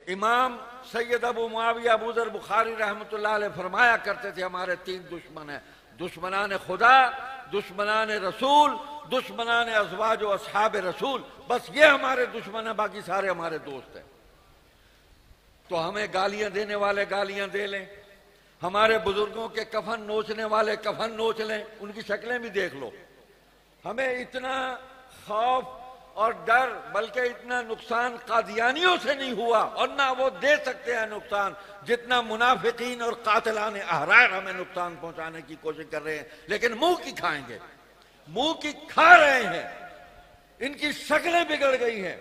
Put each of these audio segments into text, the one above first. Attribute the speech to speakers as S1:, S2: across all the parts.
S1: امام سید ابو معاویہ ابو ذر بخاری رحمۃ اللہ علیہ فرمایا کرتے تھے ہمارے 3 دشمن ہیں، دشمنان خدا، دشمنان رسول، دشمنان ازواج و اصحاب رسول، بس یہ ہمارے دشمن ہیں، باقی سارے ہمارے دوست ہیں۔ تو ہمیں گالیاں دینے والے گالیاں دے لیں، ہمارے بزرگوں کے کفن نوچنے والے کفن نوچ لیں، ان کی شکلیں بھی دیکھ لو۔ ہمیں اتنا خوف اور ڈر، بلکہ اتنا نقصان قادیانیوں سے نہیں ہوا، اور نہ وہ دے سکتے ہیں نقصان، جتنا منافقین اور قاتلان احرار ہمیں نقصان پہنچانے کی کوشش کر رہے ہیں، لیکن منہ کی کھائیں گے، منہ کی کھا رہے ہیں، ان کی شکلیں بگڑ گئی ہیں۔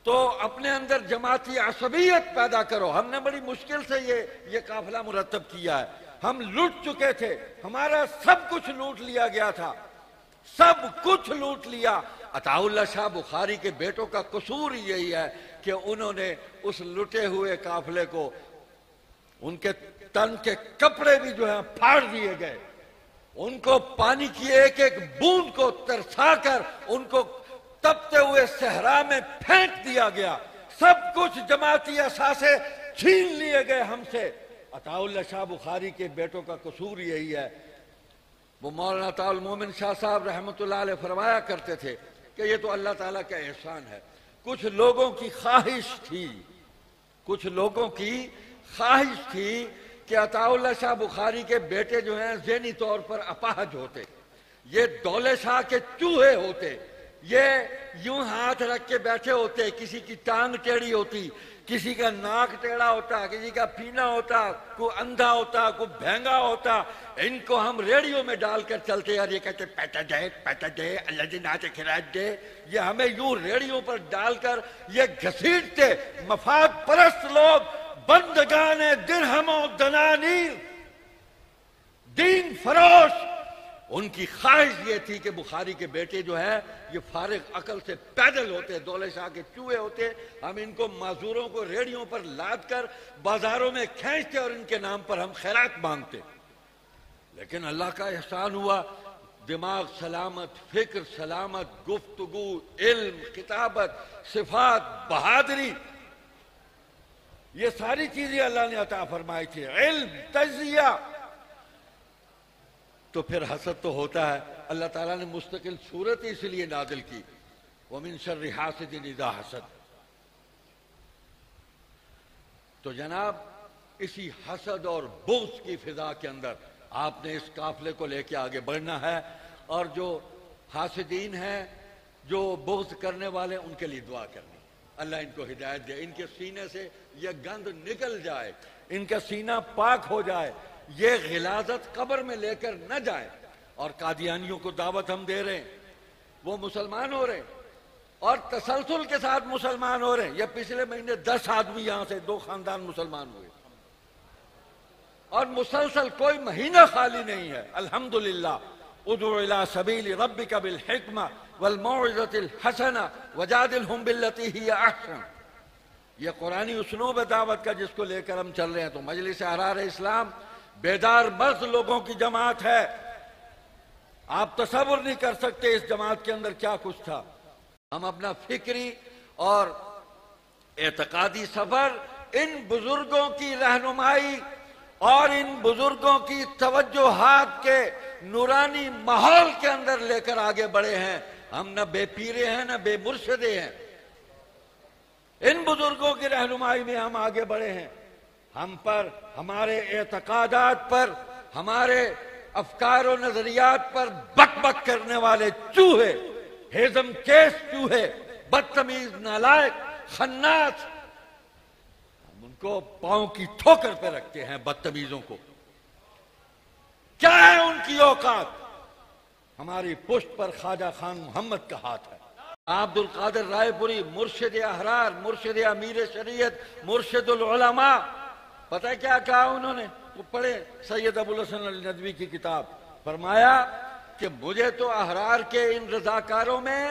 S1: تو اپنے اندر جماعتی عصبیت پیدا کرو۔ ہم نے بڑی مشکل سے یہ قافلہ مرتب کیا ہے، ہم لوٹ چکے تھے، ہمارا سب کچھ لوٹ لیا گیا تھا، سب کچھ لوٹ لیا۔ عطا اللہ شاہ بخاری کے بیٹوں کا قصور یہی ہے کہ انہوں نے اس لٹے ہوئے قافلے کو، ان کے تن کے کپڑے بھی جو ہیں پھاڑ دیے گئے، ان کو پانی کی ایک ایک بوند کو ترسا کر ان کو تپتے ہوئے صحرا میں پھینک دیا گیا، سب کچھ جماعتی اثاثے چھین لیے گئے ہم سے۔ عطا اللہ شاہ بخاری کے بیٹوں کا قصور یہی ہے۔ وہ مولانا عطاء المومن شاہ صاحب رحمۃ اللہ علیہ فرمایا کرتے تھے کہ یہ تو اللہ تعالیٰ کا احسان ہے، کچھ لوگوں کی خواہش تھی کہ عطاء اللہ شاہ بخاری کے بیٹے جو ہیں ذہنی طور پر اپاہج ہوتے، یہ دولے شاہ کے چوہے ہوتے، یہ یوں ہاتھ رکھ کے بیٹھے ہوتے، کسی کی ٹانگ ٹیڑھی ہوتی، کسی کا ناک ٹیڑھا ہوتا، کسی کا پینا ہوتا، کوئی اندھا ہوتا، کوئی بھینگا ہوتا، ان کو ہم ریڈیو میں ڈال کر چلتے اور یہ کہتے پیٹا دے اللہ جی ناچ خراج دے، یہ ہمیں یوں ریڈیو پر ڈال کر یہ گھسیٹتے۔ مفاد پرست لوگ، بندگان درہم و دنانیر، دین فروش، ان کی خواہش یہ تھی کہ بخاری کے بیٹے جو ہیں یہ فارغ عقل سے پیدل ہوتے، دولے شاہ کے چوہے ہوتے، ہم ان کو معذوروں کو ریڑیوں پر لاد کر بازاروں میں کھینچتے اور ان کے نام پر ہم خیرات مانگتے۔ لیکن اللہ کا احسان ہوا، دماغ سلامت، فکر سلامت، گفتگو، علم، کتابت، صفات، بہادری، یہ ساری چیزیں اللہ نے عطا فرمائی تھی، علم، تجزیہ۔ تو پھر حسد تو ہوتا ہے، اللہ تعالیٰ نے مستقل صورت اس لیے نازل کی، وَمِن شَرِّ حَاسِدٍ إِذَا حَسَدَ۔ تو جناب اسی حسد اور بغض کی فضا کے اندر آپ نے اس قافلے کو لے کے آگے بڑھنا ہے، اور جو حاسدین ہیں، جو بغض کرنے والے، ان کے لیے دعا کرنی، اللہ ان کو ہدایت دے، ان کے سینے سے یہ گند نکل جائے، ان کا سینہ پاک ہو جائے، یہ غلاظت قبر میں لے کر نہ جائے۔ اور قادیانیوں کو دعوت ہم دے رہے ہیں، وہ مسلمان ہو رہے ہیں اور تسلسل کے ساتھ مسلمان ہو رہے ہیں۔ یہ پچھلے مہینے 10 آدمی یہاں سے 2 خاندان مسلمان ہوئے، اور مسلسل کوئی مہینہ خالی نہیں ہے، الحمدللہ۔ ادعو الی سبیل ربک بالحکمہ والموعظۃ الحسنہ وجادلہم باللتی ہی احسن۔ یہ قرآنی اسلوب ہے دعوت کا جس کو لے کر ہم چل رہے ہیں۔ تو مجلس احرار اسلام بیدار مرد لوگوں کی جماعت ہے، آپ تصور نہیں کر سکتے اس جماعت کے اندر کیا کچھ تھا۔ ہم اپنا فکری اور اعتقادی سفر ان بزرگوں کی رہنمائی اور ان بزرگوں کی توجہات کے نورانی ماحول کے اندر لے کر آگے بڑھے ہیں۔ ہم نہ بے پیرے ہیں نہ بے مرشدے ہیں، ان بزرگوں کی رہنمائی میں ہم آگے بڑھے ہیں۔ ہم پر، ہمارے اعتقادات پر، ہمارے افکار و نظریات پر بک بک کرنے والے چوہے، ہیزم کیس چوہے، بدتمیز، نالائق، خناس، ہم ان کو پاؤں کی ٹھوکر پہ رکھتے ہیں۔ بدتمیزوں کو کیا ہے ان کی اوقات؟ ہماری پشت پر خواجہ خان محمد کا ہاتھ ہے، عبد القادر رائے پوری، مرشد احرار، مرشد امیر شریعت، مرشد العلماء۔ پتہ ہے کیا کہا انہوں نے؟ وہ پڑھے سید ابو الحسن الندوی کی کتاب، فرمایا کہ مجھے تو احرار کے ان رضاکاروں میں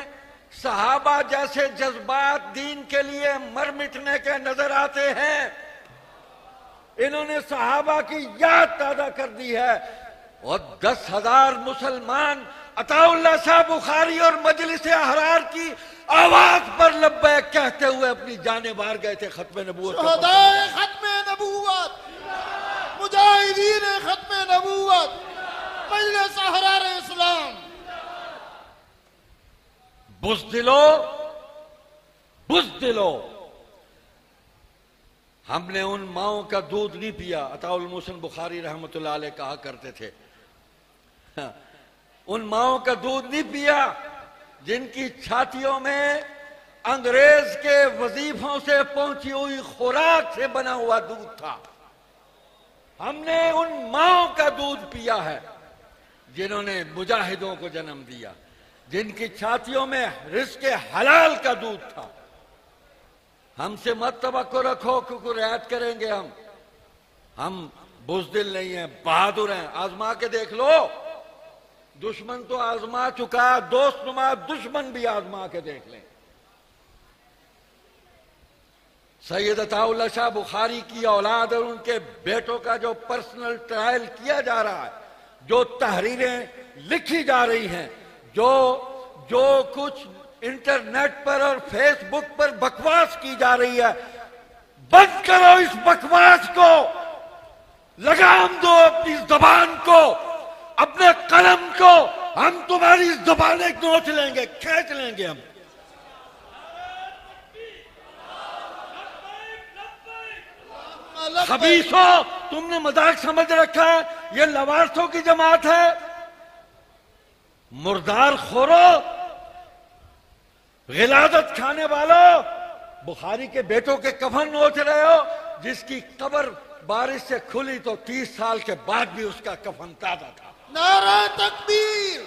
S1: صحابہ جیسے جذبات دین کے لیے مر مٹنے کے نظر آتے ہیں۔ انہوں نے صحابہ کی یاد تازہ کر دی ہے، اور 10,000 مسلمان عطا اللہ شاہ بخاری اور مجلس احرار کی آواز پر لبیک کہتے ہوئے اپنی جانیں بار گئے تھے ختم نبوت کا
S2: شہدائے ختم نبوت، مجاہدین ختم نبوت، مجلس احرار اسلام.
S1: بزدلو ہم نے ان ماؤں کا دودھ نہیں پیا. عطاء المحسن بخاری رحمۃ اللہ علیہ کہا کرتے تھے ان ماؤں کا دودھ نہیں پیا جن کی چھاتیوں میں انگریز کے وظیفوں سے پہنچی ہوئی خوراک سے بنا ہوا دودھ تھا. ہم نے ان ماؤں کا دودھ پیا ہے جنہوں نے مجاہدوں کو جنم دیا، جن کی چھاتیوں میں رزق حلال کا دودھ تھا. ہم سے مت توقع رکھو کیونکہ رعایت کریں گے. ہم بزدل نہیں ہیں، بہادر ہیں. آزما کے دیکھ لو. دشمن تو آزما چکا، دوست نما دشمن بھی آزما کے دیکھ لیں. سید عطاء اللہ شاہ بخاری کی اولاد اور ان کے بیٹوں کا جو پرسنل ٹرائل کیا جا رہا ہے، جو تحریریں لکھی جا رہی ہیں، جو کچھ انٹرنیٹ پر اور فیس بک پر بکواس کی جا رہی ہے، بند کرو اس بکواس کو. لگام دو اپنی زبان کو، اپنے قلم کو. ہم تمہاری زبانیں نوچ لیں گے، کھینچ لیں گے. ہم خبیثو، تم نے مذاق سمجھ رکھا ہے یہ لوارسوں کی جماعت ہے. مردار خورو، غلادت کھانے والوں، بخاری کے بیٹوں کے کفن نوچ رہے ہو. جس کی قبر بارش سے کھلی تو 30 سال کے بعد بھی اس کا کفن تازہ تھا.
S2: نعرہ تکبیر.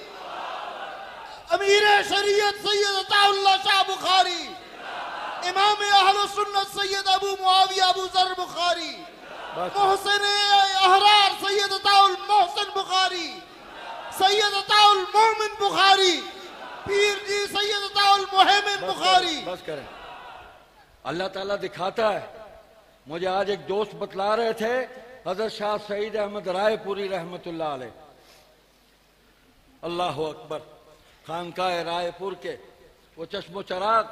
S2: امیر شریعت سید عطاء اللہ شاہ بخاری، امام اہل سنت سید ابو معاویہ ابو ذر بخاری، محسن احرار سید عطاء المحسن بخاری، سید عطاء المؤمن بخاری، پیر جی سید عطاء المحمد بخاری.
S1: بس کریں. اللہ تعالیٰ دکھاتا ہے. مجھے آج ایک دوست بتلا رہے تھے، حضرت شاہ سعید احمد رائے پوری رحمت اللہ علیہ، اللہ اکبر، خانقاہ رائے پور کے وہ چشم و چراغ،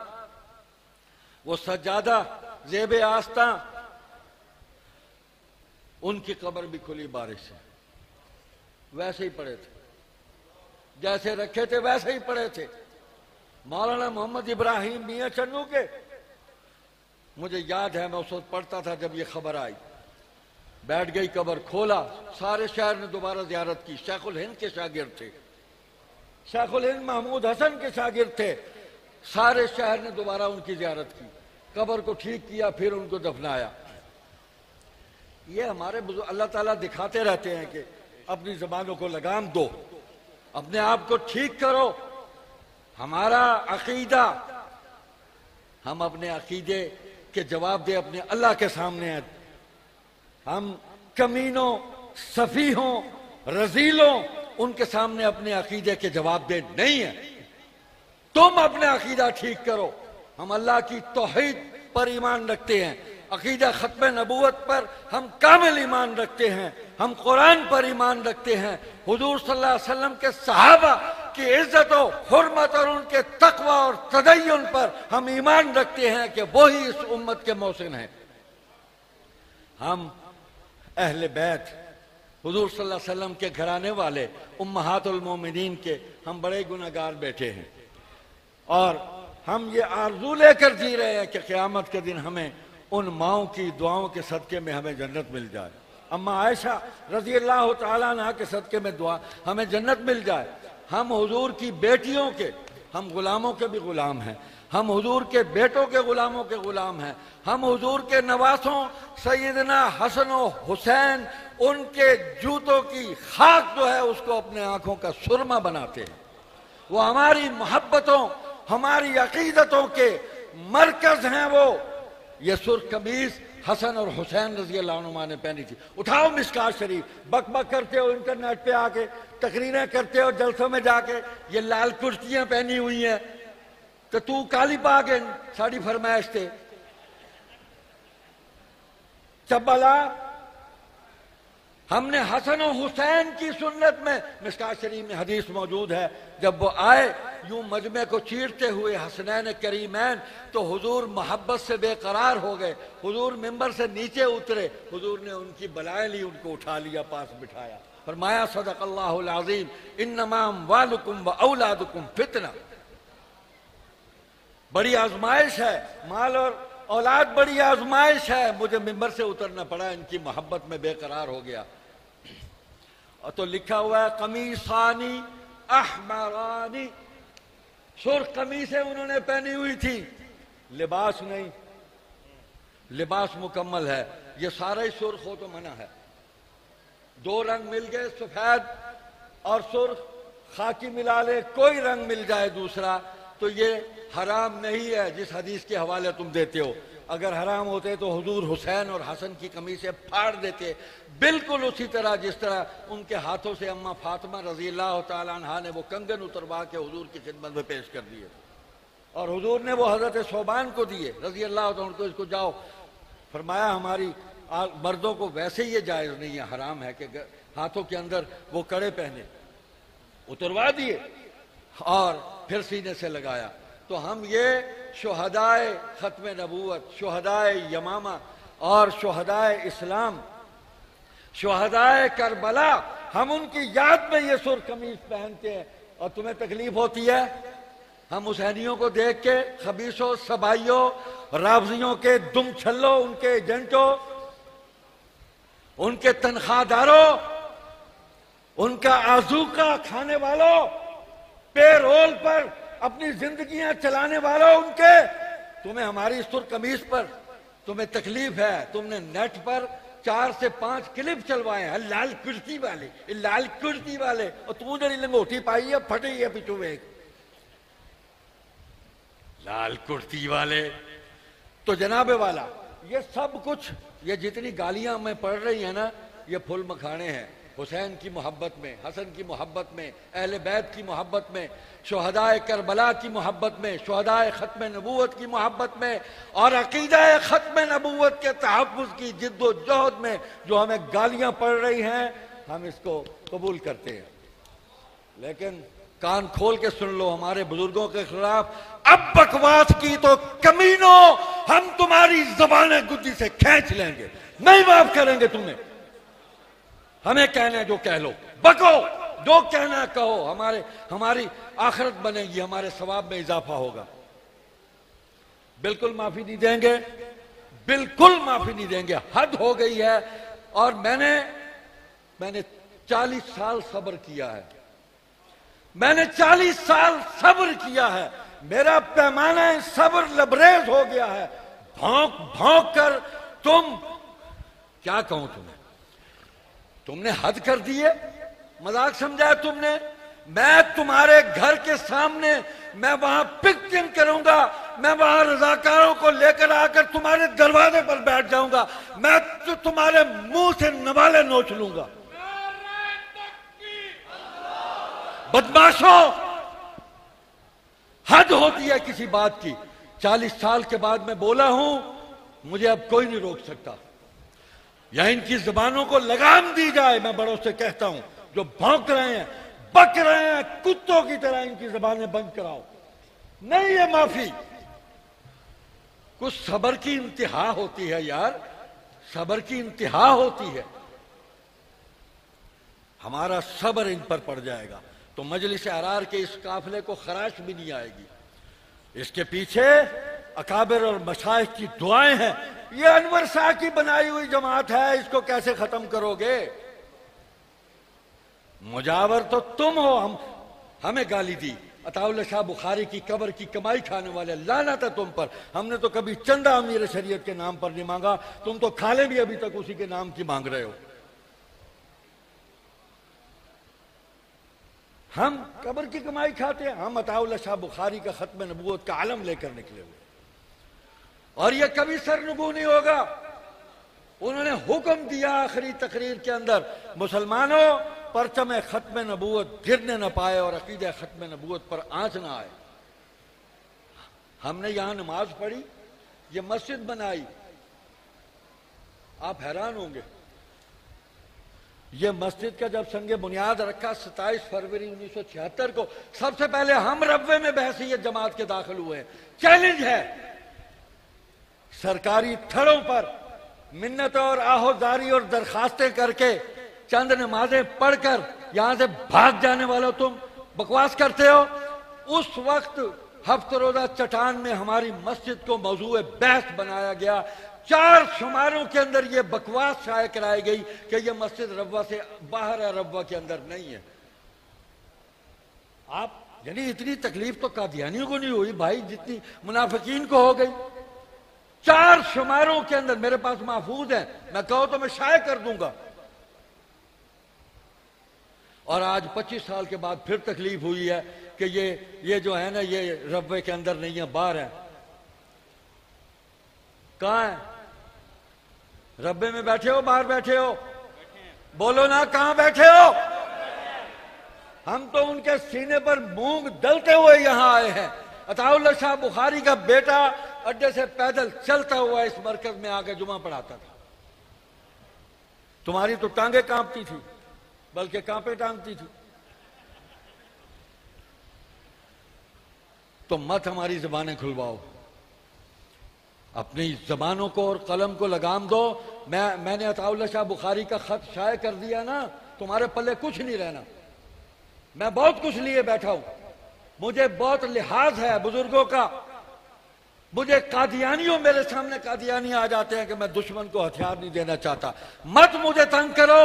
S1: وہ سجادہ زیب آستاں، ان کی قبر بھی کھلی بارش سے. ویسے ہی پڑے تھے، جیسے رکھے تھے ویسے ہی پڑے تھے. مولانا محمد ابراہیم میاں چنو کے، مجھے یاد ہے میں اس وقت پڑھتا تھا جب یہ خبر آئی. بیٹھ گئی قبر، کھولا، سارے شہر نے دوبارہ زیارت کی. شیخ الہند کے شاگرد تھے، شیخ الہند محمود حسن کے شاگرد تھے. سارے شہر نے دوبارہ ان کی زیارت کی، قبر کو ٹھیک کیا، پھر ان کو دفنایا. یہ ہمارے بزرگ اللہ تعالیٰ دکھاتے رہتے ہیں کہ اپنی زبانوں کو لگام دو، اپنے آپ کو ٹھیک کرو. ہمارا عقیدہ، ہم اپنے عقیدے کے جواب دے اپنے اللہ کے سامنے ہیں. ہم کمینوں، سفیہوں، رذیلوں ان کے سامنے اپنے عقیدے کے جواب دے نہیں ہیں. تم اپنے عقیدہ ٹھیک کرو. ہم اللہ کی توحید پر ایمان رکھتے ہیں، عقیدہ ختم نبوت پر ہم کامل ایمان رکھتے ہیں، ہم قرآن پر ایمان رکھتے ہیں، حضور صلی اللہ علیہ وسلم کے صحابہ کی عزت و حرمت اور ان کے تقوی اور تدین پر ہم ایمان رکھتے ہیں کہ وہی اس امت کے محسن ہیں. ہم اہل بیت، حضور صلی اللہ علیہ وسلم کے گھرانے والے، امہات المومنین کے ہم بڑے گناہگار بیٹھے ہیں، اور ہم یہ آرزو لے کر جی رہے ہیں کہ قیامت کے دن ہمیں ان ماؤں کی دعاؤں کے صدقے میں ہمیں جنت مل جائے. اما عائشہ رضی اللہ تعالیٰ عنہ کے صدقے میں دعا ہمیں جنت مل جائے. ہم حضور کی بیٹیوں کے، ہم غلاموں کے بھی غلام ہیں، ہم حضور کے بیٹوں کے غلاموں کے غلام ہیں. ہم حضور کے نواسوں سیدنا حسن و حسین، ان کے جوتوں کی خاک جو ہے اس کو اپنے آنکھوں کا سرما بناتے ہیں. وہ ہماری محبتوں، ہماری عقیدتوں کے مرکز ہیں. وہ یہ سرخ قمیص حسن اور حسین رضی اللہ عنہما نے پہنی تھی. اٹھاؤ مشکات شریف، بک بک کرتے ہو انٹرنیٹ پہ آ کے، تقریریں کرتے ہو جلسوں میں جا کے، یہ لال کرتیاں پہنی ہوئی ہیں کہ تو کالی پا کے ساڑی فرمائش تھے. چبلا ہم نے حسن و حسین کی سنت میں، مشکات شریف میں حدیث موجود ہے، جب وہ آئے یوں مجمع کو چیرتے ہوئے حسنین کریمین، تو حضور محبت سے بے قرار ہو گئے، حضور ممبر سے نیچے اترے، حضور نے ان کی بلائیں لی، ان کو اٹھا لیا، پاس بٹھایا، فرمایا صدق اللہ العظیم انما اموالکم و اولادکم فتنہ، بڑی آزمائش ہے، مال اور اولاد بڑی آزمائش ہے، مجھے ممبر سے اترنا پڑا، ان کی محبت میں بے قرار ہو گیا۔ اور تو لکھا ہوا ہے قمیصانی احمرانی، سرخ قمیصیں انہوں نے پہنی ہوئی تھی، لباس نہیں، لباس مکمل ہے، یہ سارا ہی سرخ ہو تو منع ہے، دو رنگ مل گئے سفید اور سرخ، خاکی ملا لے کوئی رنگ مل جائے دوسرا تو یہ حرام نہیں ہے جس حدیث کے حوالے تم دیتے ہو، اگر حرام ہوتے تو حضور حسین اور حسن کی قمیصیں پھاڑ دیتے، بالکل اسی طرح جس طرح ان کے ہاتھوں سے اماں فاطمہ رضی اللہ تعالیٰ عنہا نے وہ کنگن اتروا کے حضور کی خدمت میں پیش کر دیے، اور حضور نے وہ حضرت ثوبان کو دیے رضی اللہ تعالیٰ عنہ کو، اس کو جاؤ، فرمایا ہماری مردوں کو ویسے یہ جائز نہیں ہے، حرام ہے کہ ہاتھوں کے اندر وہ کڑے پہنے، اتروا دیے اور پھر سینے سے لگایا۔ تو ہم یہ شہدائے ختم نبوت، شہدائے یمامہ اور شہدائے اسلام، شہدائے کربلا، ہم ان کی یاد میں یہ سرخ قمیص پہنتے ہیں، اور تمہیں تکلیف ہوتی ہے؟ ہم حسینیوں کو دیکھ کے خبیثوں، سبائیوں، رافضیوں کے دم چھلوں، ان کے ایجنٹوں، ان کے تنخواہ داروں، ان کا آذوقہ کھانے والوں، پے رول پر اپنی زندگیاں چلانے والوں، ان کے تمہیں ہماری سرخ قمیص پر تمہیں تکلیف ہے، تم نے نیٹ پر 4 سے 5 کلپ چلوائے ہیں، لال کرتی والے، لال کرتی والے، اور تم نے لنگوٹی پائی ہے، پھٹی ہے پچھو ایک لال کرتی والے۔ تو جناب والا یہ سب کچھ، یہ جتنی گالیاں میں پڑھ رہی ہیں نا، یہ پھول مکھانے ہیں حسین کی محبت میں، حسن کی محبت میں، اہل بیت کی محبت میں، شہدائے کربلا کی محبت میں، شہدائے ختم نبوت کی محبت میں، اور عقیدہ ختم نبوت کے تحفظ کی جد و جہد میں جو ہمیں گالیاں پڑ رہی ہیں، ہم اس کو قبول کرتے ہیں، لیکن کان کھول کے سن لو، ہمارے بزرگوں کے خلاف اب بکواس کی تو کمینوں ہم تمہاری زبانیں گدی سے کھینچ لیں گے، نہیں معاف کریں گے تمہیں، ہمیں کہنا ہے جو کہہ لو، بکو جو کہنا ہے کہو، ہماری آخرت بنے گی، ہمارے ثواب میں اضافہ ہوگا، بالکل معافی نہیں دیں گے، بالکل معافی نہیں دیں گے، حد ہو گئی ہے۔ اور میں نے 40 سال صبر کیا ہے، میں نے 40 سال صبر کیا ہے، میرا پیمانہ صبر لبریز ہو گیا ہے، بھونک بھونک کر تم کیا کہوں تم نے حد کر دی ہے، مذاق سمجھا ہے تم نے، میں تمہارے گھر کے سامنے میں وہاں پکنگ کروں گا، میں وہاں رضاکاروں کو لے کر آ کر تمہارے دروازے پر بیٹھ جاؤں گا، میں تمہارے منہ سے نوالے نوچ لوں گا۔ بدماشوں، حد ہوتی ہے کسی بات کی، 40 سال کے بعد میں بولا ہوں، مجھے اب کوئی نہیں روک سکتا، یا ان کی زبانوں کو لگام دی جائے، میں بڑوں سے کہتا ہوں جو بھونک رہے ہیں، بک رہے ہیں کتوں کی طرح، ان کی زبانیں بند کراؤ، نہیں یہ معافی، کچھ صبر کی انتہا ہوتی ہے یار، صبر کی انتہا ہوتی ہے، ہمارا صبر ان پر پڑ جائے گا تو مجلس ارار کے اس قافلے کو خراش بھی نہیں آئے گی، اس کے پیچھے اکابر اور مشائخ کی دعائیں ہیں، یہ انور شاہ کی بنائی ہوئی جماعت ہے، اس کو کیسے ختم کرو گے؟ مجاور تو تم ہو، ہمیں گالی دی، عطا اللہ شاہ بخاری کی قبر کی کمائی کھانے والے، لعنت ہے تم پر، ہم نے تو کبھی چندہ امیر شریعت کے نام پر نہیں مانگا، تم تو کھالے بھی ابھی تک اسی کے نام کی مانگ رہے ہو، ہم قبر کی کمائی کھاتے ہیں، ہم عطا اللہ شاہ بخاری کا ختم نبوت کا علم لے کر نکلے ہوئے، اور یہ کبھی سرنگو نہیں ہوگا۔ انہوں نے حکم دیا آخری تقریر کے اندر، مسلمانوں پرچم ختم نبوت گرنے نہ پائے اور عقیدہ ختم نبوت پر آنچ نہ آئے۔ ہم نے یہاں نماز پڑھی، یہ مسجد بنائی، آپ حیران ہوں گے، یہ مسجد کا جب سنگ بنیاد رکھا 27 فروری 1976 کو، سب سے پہلے ہم ربوے میں بحیثیت جماعت کے داخل ہوئے ہیں۔ چیلنج ہے، سرکاری تھڑوں پر منت اور آہوزاری اور درخواستیں کر کے چند نمازیں پڑھ کر یہاں سے بھاگ جانے والوں تم بکواس کرتے ہو۔ اس وقت ہفت روزہ چٹان میں ہماری مسجد کو موضوع بحث بنایا گیا، 4 شماروں کے اندر یہ بکواس شائع کرائی گئی کہ یہ مسجد ربوہ سے باہر ہے، ربوہ کے اندر نہیں ہے۔ آپ یعنی اتنی تکلیف تو قادیانیوں کو نہیں ہوئی بھائی جتنی منافقین کو ہو گئی۔ 4 شماروں کے اندر میرے پاس محفوظ ہے، میں کہوں تو میں شائع کر دوں گا۔ اور آج 25 سال کے بعد پھر تکلیف ہوئی ہے کہ یہ جو ہے نا یہ ربوے کے اندر نہیں ہے، باہر ہے۔ کہاں ہے؟ ربوے میں بیٹھے ہو باہر بیٹھے ہو؟ بولو نا، کہاں بیٹھے ہو؟ ہم تو ان کے سینے پر مونگ ڈلتے ہوئے یہاں آئے ہیں۔ عطا اللہ شاہ بخاری کا بیٹا اڈے سے پیدل چلتا ہوا اس مرکز میں آ کے جمعہ پڑھاتا تھا۔ تمہاری تو ٹانگیں کانپتی تھی، بلکہ کانپے ٹانگتی تھی۔ تو مت ہماری زبانیں کھلواؤ، اپنی زبانوں کو اور قلم کو لگام دو۔ میں نے عطا اللہ شاہ بخاری کا خط شائع کر دیا نا، تمہارے پلے کچھ نہیں رہنا۔ میں بہت کچھ لیے بیٹھا ہوں، مجھے بہت لحاظ ہے بزرگوں کا۔ مجھے قادیانیوں، میرے سامنے قادیانی آ جاتے ہیں کہ میں دشمن کو ہتھیار نہیں دینا چاہتا۔ مت مجھے تنگ کرو،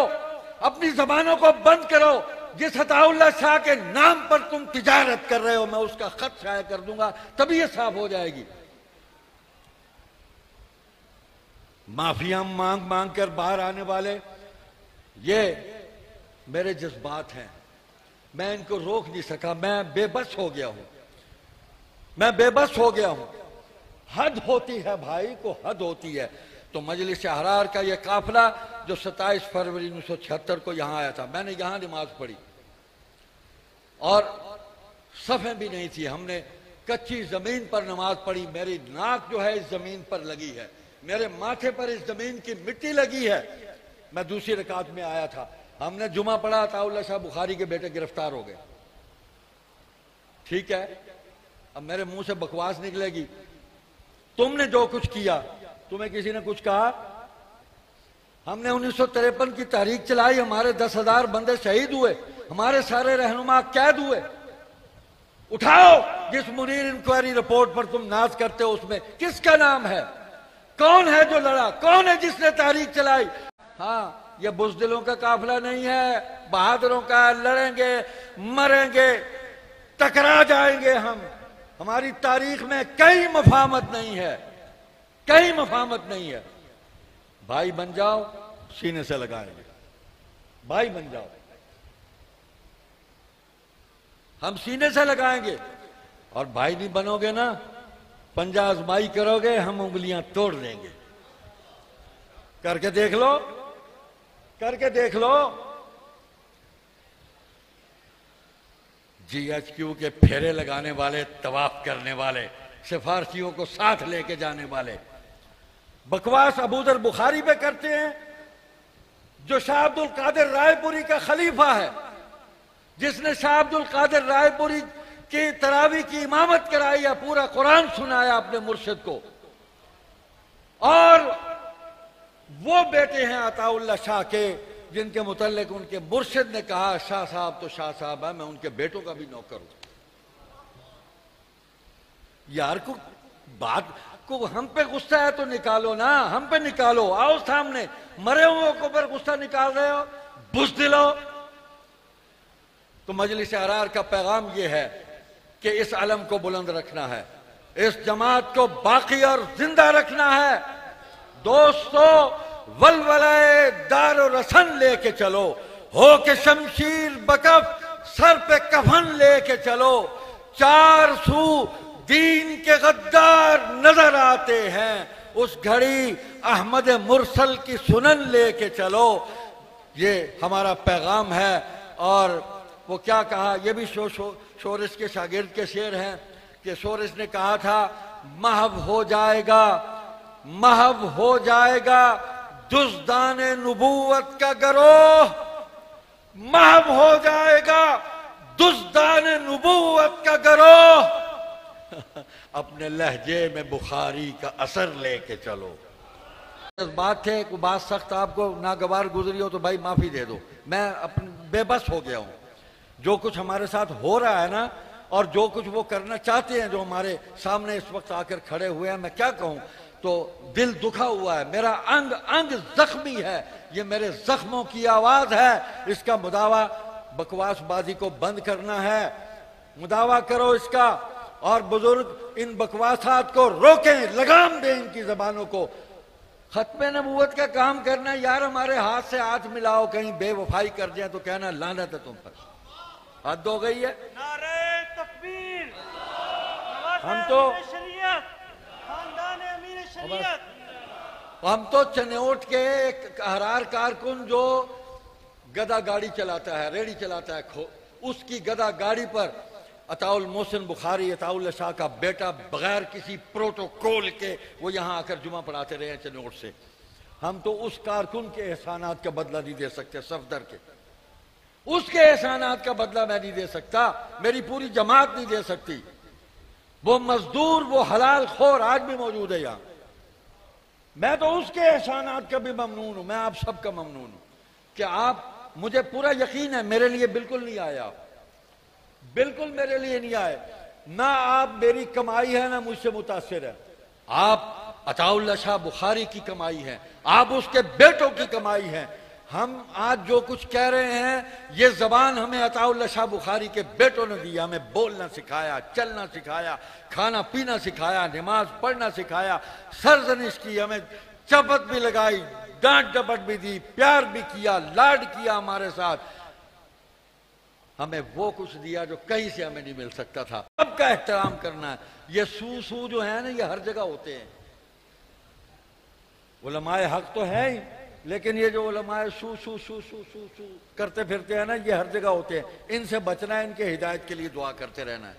S1: اپنی زبانوں کو بند کرو۔ جس عطا اللہ شاہ کے نام پر تم تجارت کر رہے ہو میں اس کا خط شائع کر دوں گا، تبھی یہ صاف ہو جائے گی۔ معافیاں مانگ مانگ کر باہر آنے والے، یہ میرے جذبات ہیں، میں ان کو روک نہیں سکا۔ میں بے بس ہو گیا ہوں، میں بے بس ہو گیا ہوں۔ حد ہوتی ہے بھائی کو، حد ہوتی ہے۔ تو مجلس احرار کا یہ قافلہ جو 27 فروری 1976 کو یہاں آیا تھا، میں نے یہاں نماز پڑھی اور صفیں بھی نہیں تھی، ہم نے کچی زمین پر نماز پڑھی۔ میری ناک جو ہے اس زمین پر لگی ہے، میرے ماتھے پر اس زمین کی مٹی لگی ہے۔ میں دوسری رکعت میں آیا تھا، ہم نے جمعہ پڑھا، عطا اللہ شاہ بخاری کے بیٹے گرفتار ہو گئے۔ ٹھیک ہے، اب میرے منہ سے بکواس نکلے گی، تم نے جو کچھ کیا، تمہیں کسی نے کچھ کہا؟ ہم نے 1953 کی تحریک چلائی، ہمارے 10,000 بندے شہید ہوئے، ہمارے سارے رہنما قید ہوئے۔ اٹھاؤ جس منیر انکوائری رپورٹ پر تم ناز کرتے ہو، اس میں کس کا نام ہے؟ کون ہے جو لڑا؟ کون ہے جس نے تحریک چلائی؟ ہاں، یہ بزدلوں کا قافلہ نہیں ہے، بہادروں کا۔ لڑیں گے، مریں گے، ٹکرا جائیں گے ہم۔ ہماری تاریخ میں کئی مفاہمت نہیں ہے، کئی مفاہمت نہیں ہے۔ بھائی بن جاؤ، سینے سے لگائیں گے، بھائی بن جاؤ، ہم سینے سے لگائیں گے۔ اور بھائی نہیں بنو گے نا، پنجہ آزمائی کرو گے، ہم انگلیاں توڑ دیں گے۔ کر کے دیکھ لو، کر کے دیکھ لو۔ جی ایچ کیو کے پھیرے لگانے والے، طواف کرنے والے، سفارشیوں کو ساتھ لے کے جانے والے بکواس ابو ذر بخاری پہ کرتے ہیں، جو شاہ عبد القادر رائے پوری کا خلیفہ ہے، جس نے شاہ عبد القادر رائے پوری کی تراویح کی امامت کرائی ہے، پورا قرآن سنایا اپنے مرشد کو۔ اور وہ بیٹے ہیں عطا اللہ شاہ کے جن کے متعلق ان کے مرشد نے کہا شاہ صاحب تو شاہ صاحب ہے، میں ان کے بیٹوں کا بھی نوکر ہوں۔ یار کو بات کو ہم پہ غصہ ہے تو نکالو نا، ہم پہ نکالو، آؤ سامنے۔ مرے ہوئے کو پر غصہ نکال رہے ہو، بزدلو۔ تو مجلس احرار کا پیغام یہ ہے کہ اس علم کو بلند رکھنا ہے، اس جماعت کو باقی اور زندہ رکھنا ہے۔ دوستو، ولولہ دار و رسن لے کے چلو، ہو کے شمشیر بکف، سر پہ کفن لے کے چلو۔ 4 سو دین کے غدار نظر آتے ہیں، اس گھڑی احمد مرسل کی سنن لے کے چلو۔ یہ ہمارا پیغام ہے۔ اور وہ کیا کہا، یہ بھی شورش کے شاگرد کے شعر ہیں کہ شورش نے کہا تھا، محو ہو جائے گا، محو ہو جائے گا دزدان نبوت کا گروہ، محو ہو جائے گا دزدان نبوت کا گروہ۔ اپنے لہجے میں بخاری کا اثر لے کے چلو۔ بات ہے کوئی بات سخت آپ کو ناگوار گزری ہو تو بھائی معافی دے دو، میں بے بس ہو گیا ہوں۔ جو کچھ ہمارے ساتھ ہو رہا ہے نا، اور جو کچھ وہ کرنا چاہتے ہیں جو ہمارے سامنے اس وقت آ کر کھڑے ہوئے ہیں، میں کیا کہوں، تو دل دکھا ہوا ہے، میرا انگ انگ زخمی ہے، یہ میرے زخموں کی آواز ہے۔ اس کا مداوع بکواس بازی کو بند کرنا ہے، مداوع کرو اس کا، اور بزرگ ان بکواسات کو روکیں، لگام دیں ان کی زبانوں کو۔ ختم نبوت کا کام کرنا یار، ہمارے ہاتھ سے ہاتھ ملاؤ، کہیں بے وفائی کر جائیں تو کہنا لعنت ہے تم پر۔ حد ہو گئی ہے۔
S3: نعرہ تکبیر،
S1: ہم تو
S3: شریعت، خاندان امیر شریعت۔
S1: ہم تو چنوٹ کے ایک حرار کارکن جو گدا گاڑی چلاتا ہے، ریڑی چلاتا ہے، اس کی گدا گاڑی پر عطاء المحسن بخاری، عطاء اللہ شاہ کا بیٹا، بغیر کسی پروٹوکول کے وہ یہاں آ کر جمعہ پڑھاتے رہے ہیں چنوٹ سے۔ ہم تو اس کارکن کے احسانات کا بدلہ نہیں دے سکتے، صفدر کے اس کے احسانات کا بدلہ میں نہیں دے سکتا، میری پوری جماعت نہیں دے سکتی۔ وہ مزدور، وہ حلال خور آج بھی موجود ہے یہاں۔ میں تو اس کے احسانات کا بھی ممنون ہوں، میں آپ سب کا ممنون ہوں کہ آپ، مجھے پورا یقین ہے میرے لیے بالکل نہیں آئے، آپ بالکل میرے لیے نہیں آئے، نہ آپ میری کمائی ہے نہ مجھ سے متاثر ہے۔ آپ عطاء اللہ شاہ بخاری کی کمائی ہے، آپ اس کے بیٹوں کی کمائی ہے۔ ہم آج جو کچھ کہہ رہے ہیں، یہ زبان ہمیں عطاء اللہ شاہ بخاری کے بیٹوں نے دی، ہمیں بولنا سکھایا، چلنا سکھایا، کھانا پینا سکھایا، نماز پڑھنا سکھایا، سرزنش کی، ہمیں چپت بھی لگائی، ڈانٹ ڈپٹ بھی دی، پیار بھی کیا، لاڈ کیا ہمارے ساتھ۔ ہمیں وہ کچھ دیا جو کہیں سے ہمیں نہیں مل سکتا تھا۔ سب کا احترام کرنا ہے۔ یہ سو جو ہے نا، یہ ہر جگہ ہوتے ہیں۔ علماء حق تو ہے ہی، لیکن یہ جو علماء سو کرتے پھرتے ہیں نا، یہ ہر جگہ ہوتے ہیں۔ ان سے بچنا ہے، ان کے ہدایت کے لیے دعا کرتے رہنا ہے۔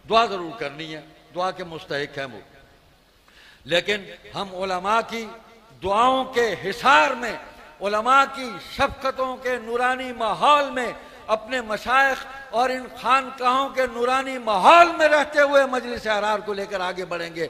S1: دعا ضرور کرنی ہے، دعا کے مستحق ہیں وہ، لیکن ہم علماء کی دعاؤں کے حصار میں، علماء کی شفقتوں کے نورانی ماحول میں، اپنے مشائخ اور ان خانقاہوں کے نورانی ماحول میں رہتے ہوئے مجلس احرار کو لے کر آگے بڑھیں گے۔